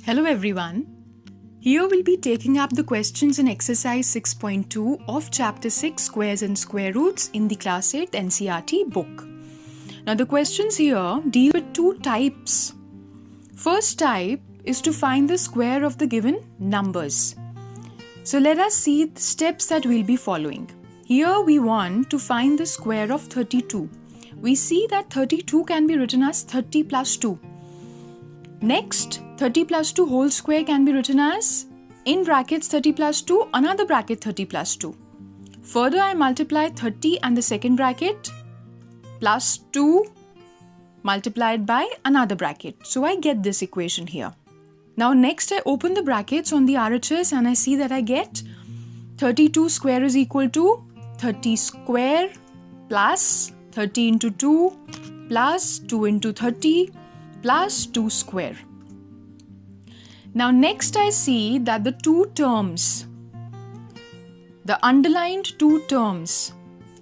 Hello everyone. Here we'll be taking up the questions in exercise 6.2 of chapter 6 squares and square roots in the class 8 NCERT book. Now the questions here deal with two types. First type is to find the square of the given numbers. So let us see the steps that we'll be following. Here we want to find the square of 32. We see that 32 can be written as 30 plus 2. Next, 30 plus 2 whole square can be written as, in brackets 30 plus 2, another bracket 30 plus 2. Further, I multiply 30 and the second bracket plus 2 multiplied by another bracket. So I get this equation here. Now next, I open the brackets on the RHS and I see that I get 32 square is equal to 30 square plus 30 into 2 plus 2 into 30 plus 2 square. Now next I see that the two terms, the underlined two terms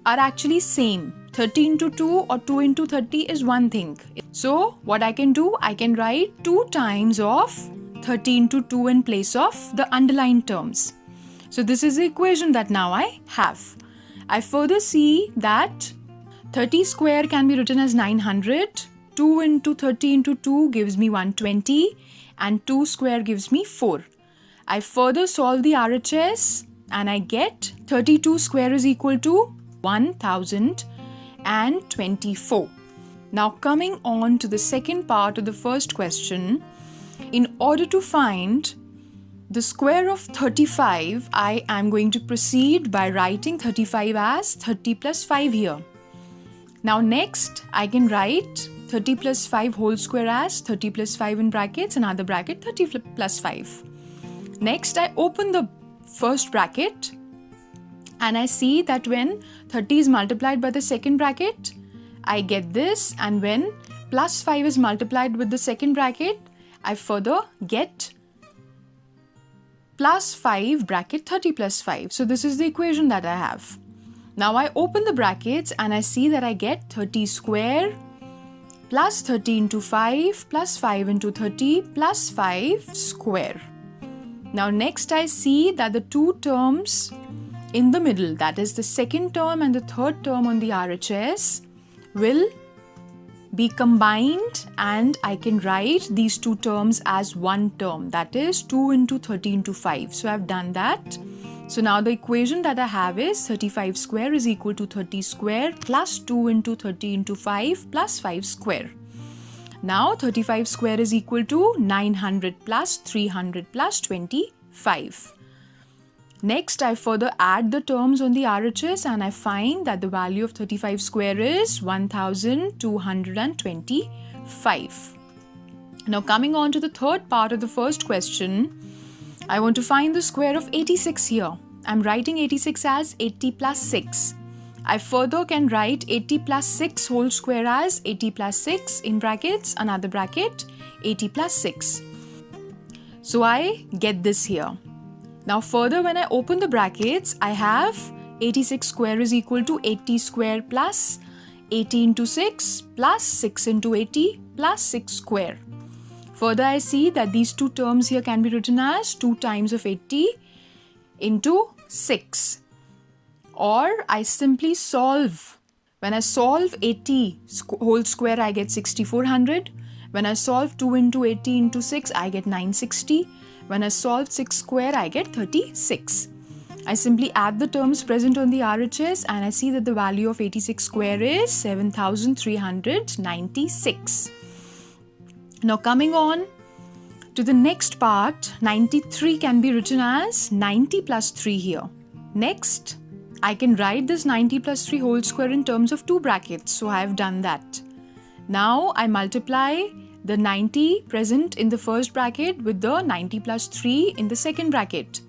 are actually same. 30 into 2 or 2 into 30 is one thing. So what I can do, I can write 2 times of 30 into 2 in place of the underlined terms. So this is the equation that now I have. I further see that 30 square can be written as 900. 2 into 30 into 2 gives me 120 and 2 square gives me 4. I further solve the RHS and I get 32 square is equal to 1024. Now coming on to the second part of the first question, in order to find the square of 35, I am going to proceed by writing 35 as 30 plus 5 here. Now next I can write 30 plus 5 whole square as 30 plus 5 in brackets, another bracket 30 plus 5. Next I open the first bracket and I see that when 30 is multiplied by the second bracket, I get this, and when plus 5 is multiplied with the second bracket, I further get plus 5 bracket 30 plus 5. So this is the equation that I have. Now I open the brackets and I see that I get 30 square plus 30 into 5 plus 5 into 30 plus 5 square. Now next I see that the two terms in the middle, that is the second term and the third term on the RHS, will be combined and I can write these two terms as one term, that is 2 into 30 into 5. So I've done that. So now the equation that I have is 35 square is equal to 30 square plus 2 into 30 into 5 plus 5 square. Now 35 square is equal to 900 plus 300 plus 25. Next I further add the terms on the RHS and I find that the value of 35 square is 1225. Now coming on to the third part of the first question, I want to find the square of 86 here. I'm writing 86 as 80 plus 6. I further can write 80 plus 6 whole square as 80 plus 6 in brackets, another bracket, 80 plus 6. So I get this here. Now further when I open the brackets, I have 86 square is equal to 80 square plus 80 into 6 plus 6 into 80 plus 6 square. Further, I see that these two terms here can be written as 2 times of 80 into 6. Or I simply solve. When I solve 80 whole square, I get 6400. When I solve 2 into 80 into 6, I get 960. When I solve 6 square, I get 36. I simply add the terms present on the RHS and I see that the value of 86 square is 7396. Now coming on to the next part, 93 can be written as 90 plus 3 here. Next, I can write this 90 plus 3 whole square in terms of 2 brackets. So I have done that. Now I multiply the 90 present in the first bracket with the 90 plus 3 in the second bracket.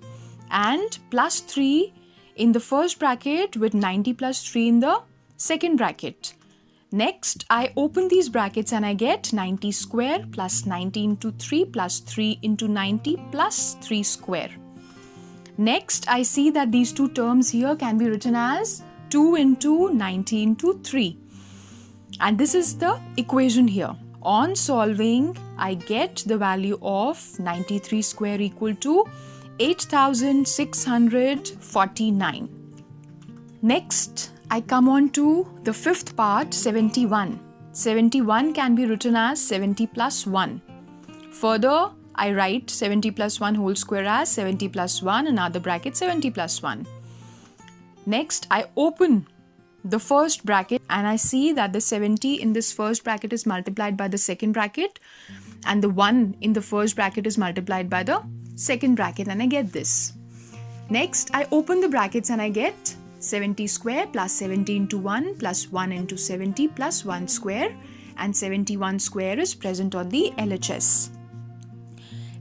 And plus 3 in the first bracket with 90 plus 3 in the second bracket. Next, I open these brackets and I get 90 square plus 90 into 3 plus 3 into 90 plus 3 square. Next, I see that these two terms here can be written as 2 into 90 into 3. And this is the equation here. On solving, I get the value of 93 square equal to 8649. Next, I come on to the fifth part, 71. 71 can be written as 70 plus 1. Further, I write 70 plus 1 whole square as 70 plus 1, another bracket 70 plus 1. Next, I open the first bracket and I see that the 70 in this first bracket is multiplied by the second bracket and the 1 in the first bracket is multiplied by the second bracket, and I get this. Next, I open the brackets and I get 70 square plus 70 into 1 plus 1 into 70 plus 1 square, and 71 square is present on the LHS.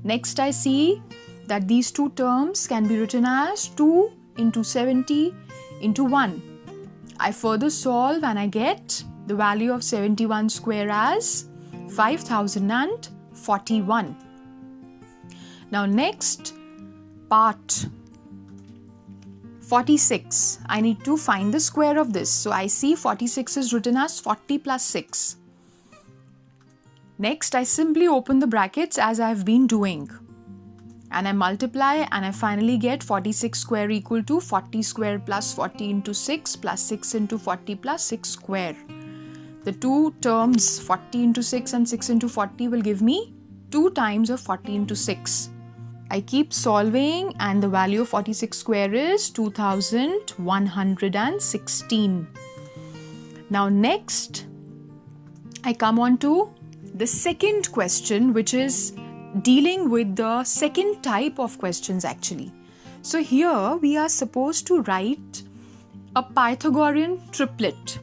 Next, I see that these two terms can be written as 2 into 70 into 1. I further solve and I get the value of 71 square as 5041. Now next, part 46. I need to find the square of this. So I see 46 is written as 40 plus 6. Next, I simply open the brackets as I have been doing. And I multiply and I finally get 46 square equal to 40 square plus 40 into 6 plus 6 into 40 plus 6 square. The two terms 40 into 6 and 6 into 40 will give me 2 times of 40 into 6. I keep solving and the value of 46 square is 2116. Now next, I come on to the second question, which is dealing with the second type of questions actually. So here we are supposed to write a Pythagorean triplet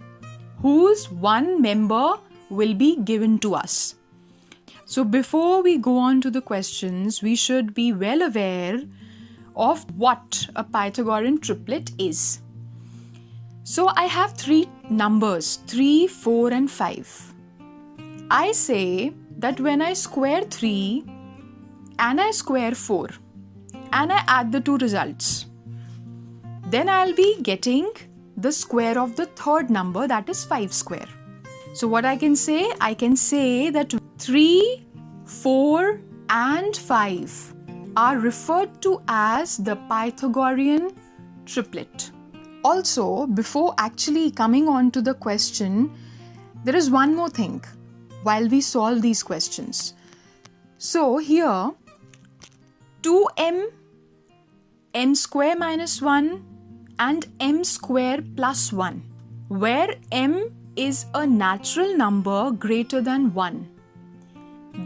whose one member will be given to us. So before we go on to the questions, we should be well aware of what a Pythagorean triplet is. So I have three numbers, 3, 4 and 5. I say that when I square 3 and I square 4 and I add the two results, then I'll be getting the square of the third number, that is 5 square. So what I can say that 3, 4 and 5 are referred to as the Pythagorean triplet. Also, before actually coming on to the question, there is one more thing while we solve these questions. So here 2m, m square minus 1 and m square plus 1, where m is a natural number greater than 1.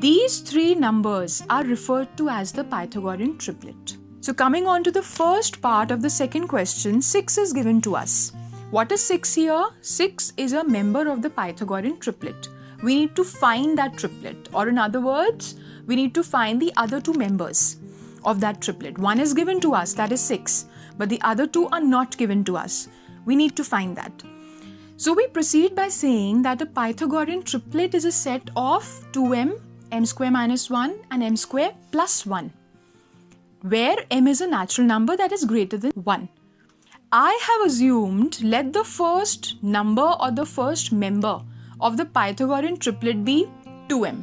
These three numbers are referred to as the Pythagorean triplet. So coming on to the first part of the second question, 6 is given to us. What is 6 here? 6 is a member of the Pythagorean triplet. We need to find that triplet, or in other words, we need to find the other two members of that triplet. One is given to us, that is 6, but the other two are not given to us. We need to find that. So we proceed by saying that a Pythagorean triplet is a set of 2m, m square minus 1 and m square plus 1, where m is a natural number that is greater than 1. I have assumed let the first number or the first member of the Pythagorean triplet be 2m.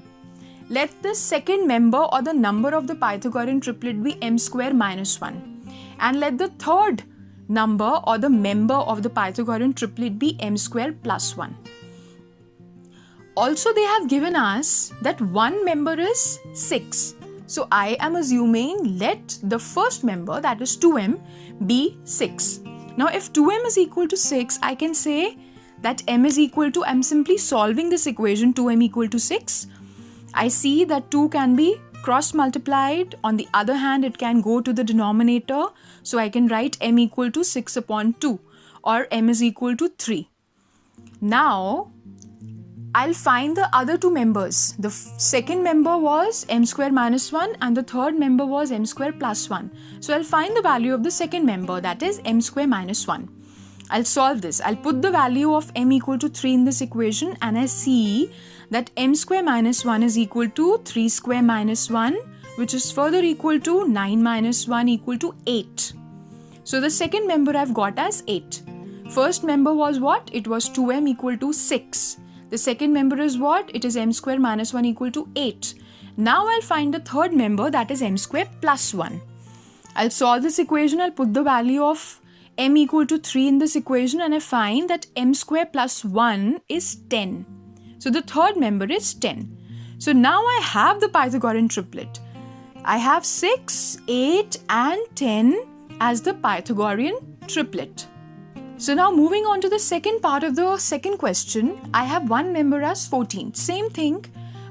Let the second member or the number of the Pythagorean triplet be m square minus 1. And let the third number or the member of the Pythagorean triplet be m square plus 1. Also, they have given us that one member is 6. So I am assuming let the first member, that is 2m, be 6. Now if 2m is equal to 6, I can say that m is equal to, I'm simply solving this equation, 2m equal to 6. I see that 2 can be cross multiplied. On the other hand, it can go to the denominator. So I can write m equal to 6 upon 2, or m is equal to 3. Now I'll find the other two members. The second member was m square minus 1 and the third member was m square plus 1. So I'll find the value of the second member, that is m square minus 1. I'll solve this. I'll put the value of m equal to 3 in this equation and I see that m square minus 1 is equal to 3 square minus 1, which is further equal to 9 minus 1 equal to 8. So the second member I've got as 8. First member was what? It was 2m equal to 6. The second member is what? It is m square minus 1 equal to 8. Now I'll find the third member, that is m square plus 1. I'll solve this equation. I'll put the value of m equal to 3 in this equation and I find that m square plus 1 is 10. So the third member is 10. So now I have the Pythagorean triplet. I have 6, 8 and 10 as the Pythagorean triplet. So now moving on to the second part of the second question, I have one member as 14. Same thing,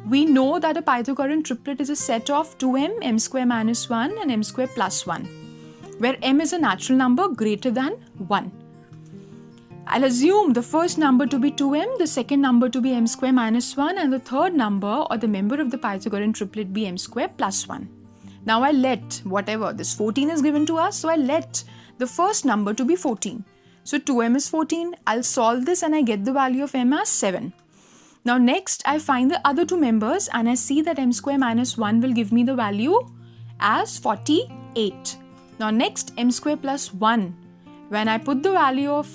we know that a Pythagorean triplet is a set of 2m, m square minus 1 and m square plus 1, where m is a natural number greater than 1. I'll assume the first number to be 2m, the second number to be m square minus 1 and the third number or the member of the Pythagorean triplet be m square plus 1. Now I let whatever, this 14 is given to us, so I let the first number to be 14. So 2m is 14, I'll solve this and I get the value of m as 7. Now next I find the other two members and I see that m square minus 1 will give me the value as 48. Now next m square plus 1, when I put the value of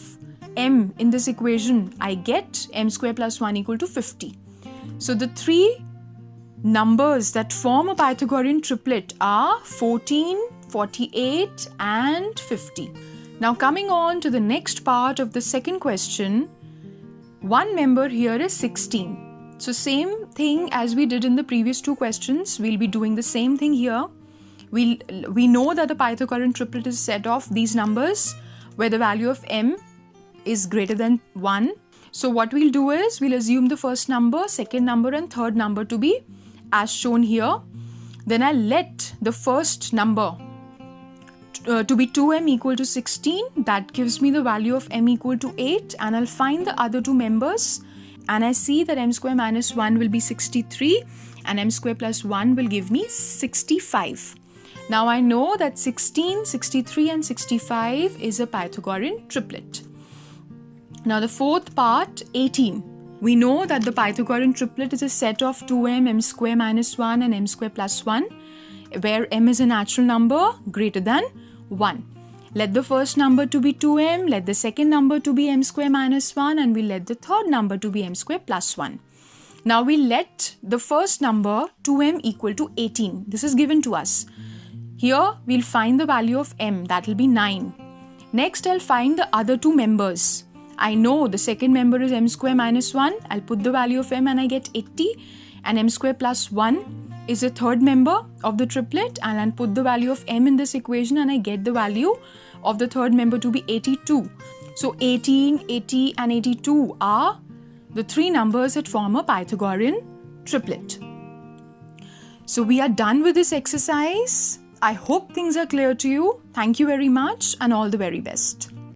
m in this equation, I get m square plus 1 equal to 50. So the three numbers that form a Pythagorean triplet are 14, 48 and 50. Now coming on to the next part of the second question, one member here is 16. So same thing as we did in the previous two questions, we'll be doing the same thing here. We know that the Pythagorean triplet is a set of these numbers where the value of m is greater than 1. So what we'll do is we'll assume the first number, second number and third number to be as shown here. Then I'll let the first number to be 2m equal to 16. That gives me the value of m equal to 8 and I'll find the other two members and I see that m square minus 1 will be 63 and m square plus 1 will give me 65. Now I know that 16, 63 and 65 is a Pythagorean triplet. Now the fourth part, 18. We know that the Pythagorean triplet is a set of 2m, m square minus 1 and m square plus 1, where m is a natural number greater than 1. Let the first number to be 2m, let the second number to be m square minus 1 and we let the third number to be m square plus 1. Now we let the first number 2m equal to 18. This is given to us. Here we'll find the value of m, that will be 9. Next I'll find the other two members. I know the second member is m square minus 1. I'll put the value of m and I get 80 and m square plus 1 is a third member of the triplet and I'll put the value of m in this equation and I get the value of the third member to be 82. So 18, 80 and 82 are the three numbers that form a Pythagorean triplet. So we are done with this exercise. I hope things are clear to you. Thank you very much and all the very best.